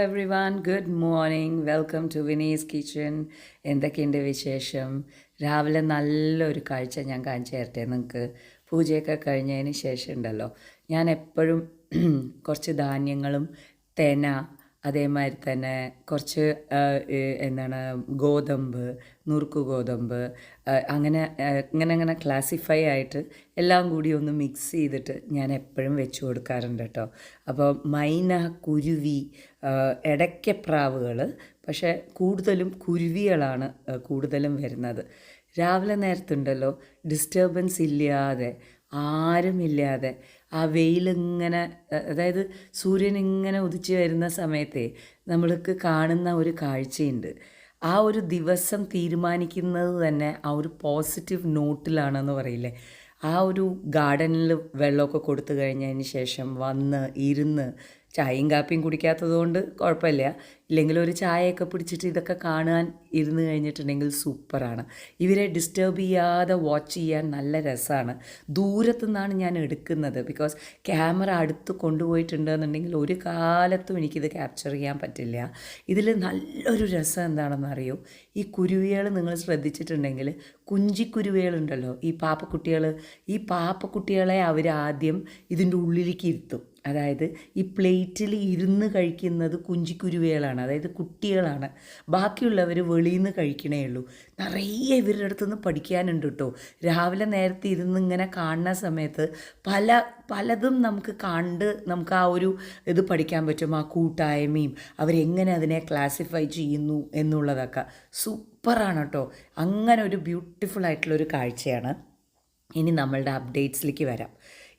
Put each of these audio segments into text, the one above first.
everyone, good morning. Welcome to Vinny's Kitchen. എന്തൊക്കെയുണ്ട് വിശേഷം? രാവിലെ നല്ലൊരു കാഴ്ച ഞാൻ കാണിച്ചു തരട്ടെ നിങ്ങൾക്ക്. പൂജയൊക്കെ കഴിഞ്ഞതിന് ശേഷം ഉണ്ടല്ലോ, ഞാൻ എപ്പോഴും കുറച്ച് ധാന്യങ്ങളും തെന അതേമാതിരി തന്നെ കുറച്ച് എന്താണ് ഗോതമ്പ്, നുറുക്ക് ഗോതമ്പ്, അങ്ങനെ ഇങ്ങനെ അങ്ങനെ ക്ലാസിഫൈ ആയിട്ട് എല്ലാം കൂടി ഒന്ന് മിക്സ് ചെയ്തിട്ട് ഞാൻ എപ്പോഴും വെച്ച് കൊടുക്കാറുണ്ട് കേട്ടോ. അപ്പോൾ മൈന, കുരുവി, ഇടയ്ക്കപ്രാവുകൾ, പക്ഷേ കൂടുതലും കുരുവികളാണ് കൂടുതലും വരുന്നത്. രാവിലെ നേരത്തുണ്ടല്ലോ, ഡിസ്റ്റർബൻസ് ഇല്ലാതെ, ആരുമില്ലാതെ ആ വെയിലിങ്ങനെ, അതായത് സൂര്യൻ ഇങ്ങനെ ഉദിച്ച് വരുന്ന സമയത്തെ നമ്മൾക്ക് കാണുന്ന ഒരു കാഴ്ചയുണ്ട്. ആ ഒരു ദിവസം തീരുമാനിക്കുന്നത് തന്നെ ആ ഒരു പോസിറ്റീവ് നോട്ടിലാണെന്ന് പറയില്ലേ. ആ ഒരു ഗാർഡനിൽ വെള്ളമൊക്കെ കൊടുത്തു കഴിഞ്ഞതിന് ശേഷം വന്ന് ഇരുന്ന്, ചായയും കാപ്പിയും കുടിക്കാത്തത് കൊണ്ട് കുഴപ്പമില്ല, ഇല്ലെങ്കിൽ ഒരു ചായയൊക്കെ പിടിച്ചിട്ട് ഇതൊക്കെ കാണാൻ ഇരുന്ന് കഴിഞ്ഞിട്ടുണ്ടെങ്കിൽ സൂപ്പറാണ്. ഇവരെ ഡിസ്റ്റർബ് ചെയ്യാതെ വാച്ച് ചെയ്യാൻ നല്ല രസമാണ്. ദൂരത്തു നിന്നാണ് ഞാൻ എടുക്കുന്നത്, ബിക്കോസ് ക്യാമറ അടുത്ത് കൊണ്ടുപോയിട്ടുണ്ടെന്നുണ്ടെങ്കിൽ ഒരു കാലത്തും എനിക്കിത് ക്യാപ്ചർ ചെയ്യാൻ പറ്റില്ല. ഇതിൽ നല്ലൊരു രസം എന്താണെന്ന് അറിയോ? ഈ കുരുവികൾ നിങ്ങൾ ശ്രദ്ധിച്ചിട്ടുണ്ടെങ്കിൽ, കുഞ്ചിക്കുരുവികളുണ്ടല്ലോ, ഈ പാപ്പക്കുട്ടികളെ അവർ ആദ്യം ഇതിൻ്റെ ഉള്ളിലേക്ക് ഇരുത്തും. അതായത് ഈ പ്ലേറ്റിൽ ഇരുന്ന് കഴിക്കുന്നത് കുഞ്ചിക്കുരുവികളാണ്, അതായത് കുട്ടികളാണ്. ബാക്കിയുള്ളവർ വെളിയിൽ നിന്ന് കഴിക്കണേ ഉള്ളൂ. നിറയെ ഇവരുടെ അടുത്തുനിന്ന് പഠിക്കാനുണ്ട് കേട്ടോ. രാവിലെ നേരത്തെ ഇരുന്ന് ഇങ്ങനെ കാണുന്ന സമയത്ത് പലതും നമുക്ക് ആ ഒരു ഇത് പഠിക്കാൻ പറ്റും. ആ കൂട്ടായ്മയും അവരെങ്ങനെ അതിനെ ക്ലാസിഫൈ ചെയ്യുന്നു എന്നുള്ളതൊക്കെ സൂപ്പറാണ് കേട്ടോ. അങ്ങനെ ഒരു ബ്യൂട്ടിഫുൾ ആയിട്ടുള്ളൊരു കാഴ്ചയാണ്. ഇനി നമ്മളുടെ അപ്ഡേറ്റ്സിലേക്ക് വരാം.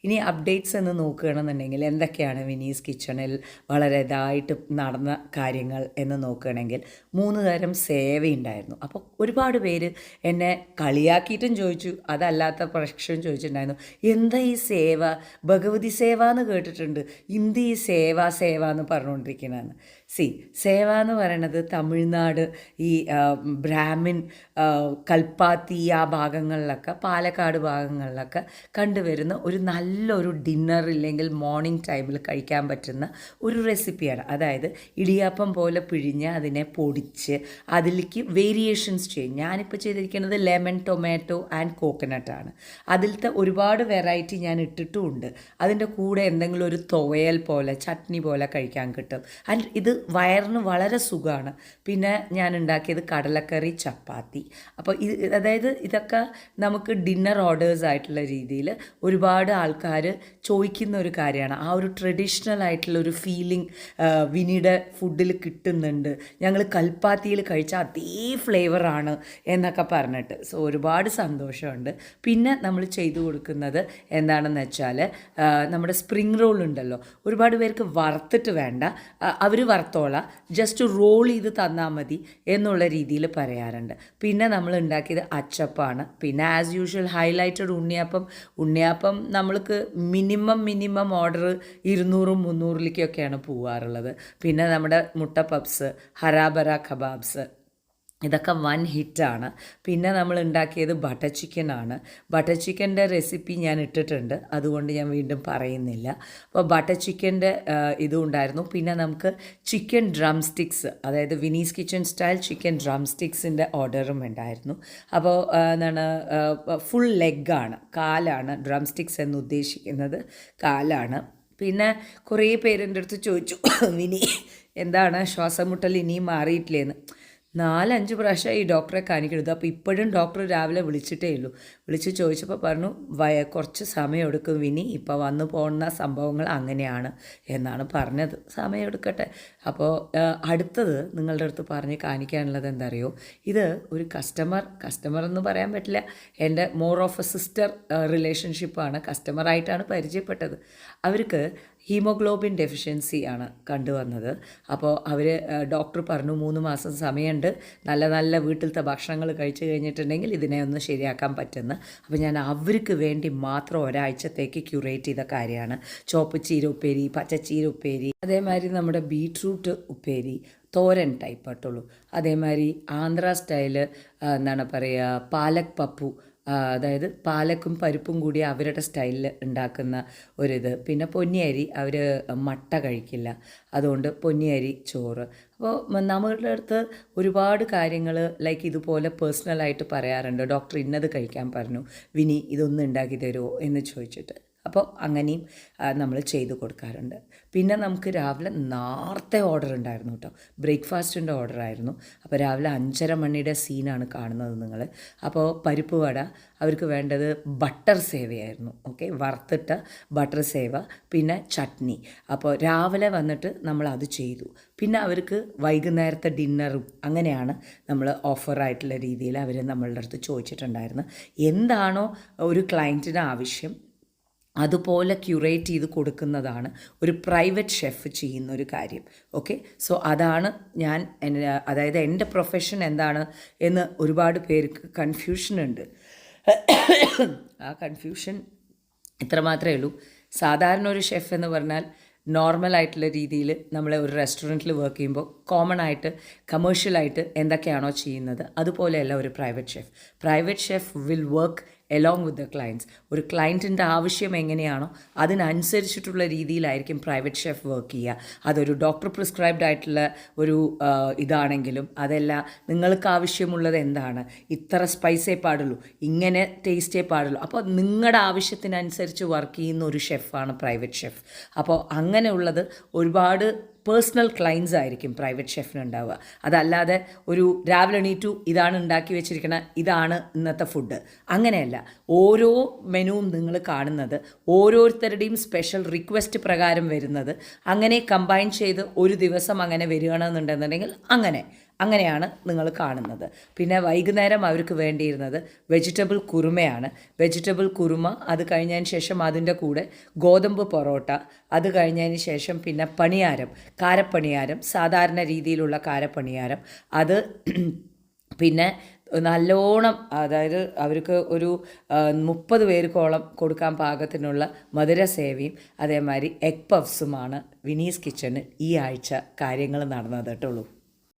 ഇനി അപ്ഡേറ്റ്സ് എന്ന് നോക്കുകയാണെന്നുണ്ടെങ്കിൽ എന്തൊക്കെയാണ് വിനീസ് കിച്ചണിൽ വളരെ ഇതായിട്ട് നടന്ന കാര്യങ്ങൾ എന്ന് നോക്കുകയാണെങ്കിൽ, 3 തരം സേവയുണ്ടായിരുന്നു. അപ്പോൾ ഒരുപാട് പേര് എന്നെ കളിയാക്കിയിട്ടും ചോദിച്ചു, അതല്ലാത്ത പ്രശ്നം ചോദിച്ചിട്ടുണ്ടായിരുന്നു, എന്താ ഈ സേവ, ഭഗവതി സേവ എന്ന് കേട്ടിട്ടുണ്ട്, ഇന്ത് ഈ സേവ എന്ന് പറഞ്ഞുകൊണ്ടിരിക്കണമെന്ന്. സേവ എന്ന് പറയണത് തമിഴ്നാട്, ഈ ബ്രാഹ്മിൻ, കൽപ്പാത്തി ആ ഭാഗങ്ങളിലൊക്കെ, പാലക്കാട് ഭാഗങ്ങളിലൊക്കെ കണ്ടുവരുന്ന ഒരു നല്ലൊരു ഡിന്നർ ഇല്ലെങ്കിൽ മോർണിംഗ് ടൈമിൽ കഴിക്കാൻ പറ്റുന്ന ഒരു റെസിപ്പിയാണ്. അതായത് ഇടിയാപ്പം പോലെ പിഴിഞ്ഞ് അതിനെ പൊടിച്ച് അതിലേക്ക് വേരിയേഷൻസ് ചെയ്യും. ഞാനിപ്പോൾ ചെയ്തിരിക്കുന്നത് ലെമൺ, ടൊമാറ്റോ ആൻഡ് കോക്കനട്ടാണ്. അതിലത്തെ ഒരുപാട് വെറൈറ്റി ഞാൻ ഇട്ടിട്ടുമുണ്ട്. അതിൻ്റെ കൂടെ എന്തെങ്കിലും ഒരു തുവയൽ പോലെ, ചട്നി പോലെ കഴിക്കാൻ കിട്ടും. ആൻഡ് ഇത് വയറിന് വളരെ സുഖമാണ്. പിന്നെ ഞാൻ ഉണ്ടാക്കിയത് കടലക്കറി, ചപ്പാത്തി. അപ്പോൾ അതായത് ഇതൊക്കെ നമുക്ക് ഡിന്നർ ഓർഡേഴ്സ് ആയിട്ടുള്ള രീതിയിൽ ഒരുപാട് ആൾക്കാർ ചോദിക്കുന്ന ഒരു കാര്യമാണ്. ആ ഒരു ട്രഡീഷണൽ ആയിട്ടുള്ള ഒരു ഫീലിംഗ് വിനിയുടെ ഫുഡിൽ കിട്ടുന്നുണ്ട്. ഞങ്ങൾ കൽപ്പാത്തിയിൽ കഴിച്ച അതേ ഫ്ലേവറാണ് എന്നൊക്കെ പറഞ്ഞിട്ട്. സോ ഒരുപാട് സന്തോഷമുണ്ട്. പിന്നെ നമ്മൾ ചെയ്തു കൊടുക്കുന്നത് എന്താണെന്ന് വെച്ചാൽ, നമ്മുടെ സ്പ്രിങ് റോൾ ഉണ്ടല്ലോ, ഒരുപാട് പേർക്ക് വറുത്തിട്ട് വേണ്ട, അവർ വറുത്തോളാം, ജസ്റ്റ് റോൾ ചെയ്ത് തന്നാൽ മതി എന്നുള്ള രീതിയിൽ പറയാറുണ്ട്. പിന്നെ നമ്മൾ ഉണ്ടാക്കിയത് അച്ചപ്പാണ്. പിന്നെ ആസ് യൂഷ്വൽ ഹൈലൈറ്റഡ് ഉണ്ണിയപ്പം നമ്മൾക്ക് മിനിമം ഓർഡർ 200-300ലേക്കൊക്കെയാണ് പോവാറുള്ളത്. പിന്നെ നമ്മുടെ മുട്ട പപ്സ്, ഹരാബര കബാബ്സ്, ഇതൊക്കെ വൺ ഹിറ്റാണ്. പിന്നെ നമ്മൾ ഉണ്ടാക്കിയത് ബട്ടർ ചിക്കനാണ്. ബട്ടർ ചിക്കൻ്റെ റെസിപ്പി ഞാൻ ഇട്ടിട്ടുണ്ട്, അതുകൊണ്ട് ഞാൻ വീണ്ടും പറയുന്നില്ല. അപ്പോൾ ബട്ടർ ചിക്കൻ്റെ ഇതും ഉണ്ടായിരുന്നു. പിന്നെ നമുക്ക് ചിക്കൻ ഡ്രം സ്റ്റിക്സ്, അതായത് വിനീസ് കിച്ചൺ സ്റ്റൈൽ ചിക്കൻ ഡ്രം സ്റ്റിക്സിൻ്റെ ഓർഡറും ഉണ്ടായിരുന്നു. അപ്പോൾ എന്താണ്, ഫുൾ ലെഗാണ്, കാലാണ് ഡ്രം സ്റ്റിക്സ് എന്ന് ഉദ്ദേശിക്കുന്നത്, കാലാണ്. പിന്നെ കുറേ പേരെൻ്റെ അടുത്ത് ചോദിച്ചു, വിനി എന്താണ് ശ്വാസം മുട്ടൽ ഇനിയും മാറിയിട്ടില്ലേന്ന്. 4-5 പ്രാവശ്യം ഈ ഡോക്ടറെ കാണിക്കരുത്. അപ്പോൾ ഇപ്പോഴും ഡോക്ടർ രാവിലെ വിളിച്ചിട്ടേ ഉള്ളൂ. വിളിച്ച് ചോദിച്ചപ്പോൾ പറഞ്ഞു, കുറച്ച് സമയം എടുക്കും വിനി, ഇപ്പോൾ വന്നു പോകുന്ന സംഭവങ്ങൾ അങ്ങനെയാണ് എന്നാണ് പറഞ്ഞത്. സമയം എടുക്കട്ടെ. അപ്പോൾ അടുത്തത് നിങ്ങളുടെ അടുത്ത് പറഞ്ഞ് കാണിക്കാനുള്ളത് എന്താ അറിയോ, ഇത് ഒരു കസ്റ്റമർ എന്ന് പറയാൻ പറ്റില്ല, എൻ്റെ മോർ ഓഫ് എ സിസ്റ്റർ റിലേഷൻഷിപ്പാണ്. കസ്റ്റമറായിട്ടാണ് പരിചയപ്പെട്ടത്. അവർക്ക് ഹീമോഗ്ലോബിൻ ഡെഫിഷ്യൻസി ആണ് കണ്ടുവന്നത്. അപ്പോൾ അവർ ഡോക്ടർ പറഞ്ഞു 3 മാസം സമയമുണ്ട്, നല്ല വീട്ടിലത്തെ ഭക്ഷണങ്ങൾ കഴിച്ചു കഴിഞ്ഞിട്ടുണ്ടെങ്കിൽ ഇതിനെ ഒന്ന് ശരിയാക്കാൻ പറ്റുന്ന. അപ്പോൾ ഞാൻ അവർക്ക് വേണ്ടി മാത്രം ഒരാഴ്ചത്തേക്ക് ക്യൂറേറ്റ് ചെയ്ത കാര്യമാണ്. ചോപ്പ് ചീര ഉപ്പേരി, പച്ചച്ചീര ഉപ്പേരി, അതേമാതിരി നമ്മുടെ ബീട്രൂട്ട് ഉപ്പേരി, തോരൻ ടൈപ്പ് ആയിട്ടുള്ളൂ. അതേമാതിരി ആന്ധ്ര സ്റ്റൈല് എന്താണ് പറയുക, പാലക് പപ്പു, അതായത് പാലക്കും പരിപ്പും കൂടി അവരുടെ സ്റ്റൈലിൽ ഉണ്ടാക്കുന്ന ഒരിത്. പിന്നെ പൊന്നിയരി അവർ മട്ട കഴിക്കില്ല, അതുകൊണ്ട് പൊന്നിയരി ചോറ്. അപ്പോൾ നമ്മളുടെ അടുത്ത് ഒരുപാട് കാര്യങ്ങൾ ലൈക്ക് ഇതുപോലെ പേഴ്സണലായിട്ട് പറയാറുണ്ട്. ഡോക്ടർ ഇന്നത് കഴിക്കാൻ പറഞ്ഞു, വിനി ഇതൊന്നും ഉണ്ടാക്കി തരുമോ എന്ന് ചോദിച്ചിട്ട്. അപ്പോൾ അങ്ങനെയും നമ്മൾ ചെയ്തു കൊടുക്കാറുണ്ട്. പിന്നെ നമുക്ക് രാവിലെ നേരത്തെ ഓർഡർ ഉണ്ടായിരുന്നു കേട്ടോ, ബ്രേക്ക്ഫാസ്റ്റിൻ്റെ ഓർഡർ ആയിരുന്നു. അപ്പോൾ രാവിലെ 5:30 മണിയുടെ സീനാണ് കാണുന്നത് നിങ്ങൾ. അപ്പോൾ പരിപ്പ് വട, അവർക്ക് വേണ്ടത് ബട്ടർ സേവയായിരുന്നു. ഓക്കെ, വറുത്തിട്ട ബട്ടർ സേവ, പിന്നെ ചട്നി. അപ്പോൾ രാവിലെ വന്നിട്ട് നമ്മൾ അത് ചെയ്തു. പിന്നെ അവർക്ക് വൈകുന്നേരത്തെ ഡിന്നറും അങ്ങനെയാണ് നമ്മൾ ഓഫറായിട്ടുള്ള രീതിയിൽ അവർ നമ്മളുടെ അടുത്ത് ചോദിച്ചിട്ടുണ്ടായിരുന്നു. എന്താണോ ഒരു ക്ലയൻറ്റിന് ആവശ്യം അതുപോലെ ക്യൂറേറ്റ് ചെയ്ത് കൊടുക്കുന്നതാണ് ഒരു പ്രൈവറ്റ് ഷെഫ് ചെയ്യുന്ന ഒരു കാര്യം. ഓക്കെ, സോ അതാണ് ഞാൻ അതായത് എൻ്റെ പ്രൊഫഷൻ എന്താണ് എന്ന് ഒരുപാട് പേർക്ക് കൺഫ്യൂഷനുണ്ട്. ആ കൺഫ്യൂഷൻ ഇത്ര മാത്രമേ ഉള്ളൂ. സാധാരണ ഒരു ഷെഫ് എന്ന് പറഞ്ഞാൽ നോർമലായിട്ടുള്ള രീതിയിൽ നമ്മൾ ഒരു റെസ്റ്റോറൻറ്റിൽ വർക്ക് ചെയ്യുമ്പോൾ കോമൺ ആയിട്ട് കമേഴ്ഷ്യലായിട്ട് എന്തൊക്കെയാണോ ചെയ്യുന്നത് അതുപോലെയല്ല ഒരു private chef. Private chef will work along with the clients. ഒരു ക്ലയൻറ്റിൻ്റെ ആവശ്യം എങ്ങനെയാണോ അതിനനുസരിച്ചിട്ടുള്ള രീതിയിലായിരിക്കും പ്രൈവറ്റ് ഷെഫ് വർക്ക് ചെയ്യുക. അതൊരു ഡോക്ടർ പ്രിസ്ക്രൈബ്ഡ് ആയിട്ടുള്ള ഒരു ഇതാണെങ്കിലും അതല്ല, നിങ്ങൾക്ക് ആവശ്യമുള്ളത് എന്താണ്, ഇത്ര സ്പൈസേ പാടുള്ളൂ, ഇങ്ങനെ ടേസ്റ്റേ പാടുള്ളൂ. അപ്പോൾ നിങ്ങളുടെ ആവശ്യത്തിനനുസരിച്ച് വർക്ക് ചെയ്യുന്ന ഒരു ഷെഫാണ് പ്രൈവറ്റ് ഷെഫ്. അപ്പോൾ അങ്ങനെയുള്ളത് ഒരുപാട് പേഴ്സണൽ ക്ലയൻസ് ആയിരിക്കും പ്രൈവറ്റ് ഷെഫിന് ഉണ്ടാവുക. അതല്ലാതെ ഒരു രാവിലെ എണീറ്റു ഇതാണ് ഉണ്ടാക്കി വെച്ചിരിക്കണ, ഇതാണ് ഇന്നത്തെ ഫുഡ്, അങ്ങനെയല്ല. ഓരോ മെനുവും നിങ്ങൾ കാണുന്നത് ഓരോരുത്തരുടെയും സ്പെഷ്യൽ റിക്വസ്റ്റ് പ്രകാരം വരുന്നത്. അങ്ങനെ കമ്പൈൻ ചെയ്ത് ഒരു ദിവസം അങ്ങനെ വരികയാണെന്നുണ്ടെന്നുണ്ടെങ്കിൽ അങ്ങനെയാണ് നിങ്ങൾ കാണുന്നത്. പിന്നെ വൈകുന്നേരം അവർക്ക് വേണ്ടിയിരുന്നത് വെജിറ്റബിൾ കുറുമയാണ്. വെജിറ്റബിൾ കുറുമ, അത് കഴിഞ്ഞതിന് ശേഷം അതിൻ്റെ കൂടെ ഗോതമ്പ് പൊറോട്ട, അത് കഴിഞ്ഞതിന് ശേഷം പിന്നെ പണിയാരം, കാരപ്പണിയാരം, സാധാരണ രീതിയിലുള്ള കാരപ്പണിയാരം, അത് പിന്നെ നല്ലോണം, അതായത് അവർക്ക് ഒരു 30 പേർക്കോളം കൊടുക്കാൻ പാകത്തിനുള്ള മധുരസേവയും അതേമാതിരി എഗ് പഫ്സുമാണ് വിനീസ് കിച്ചണിൽ ഈ ആഴ്ച കാര്യങ്ങൾ നടന്നത് കേട്ടുള്ളൂ.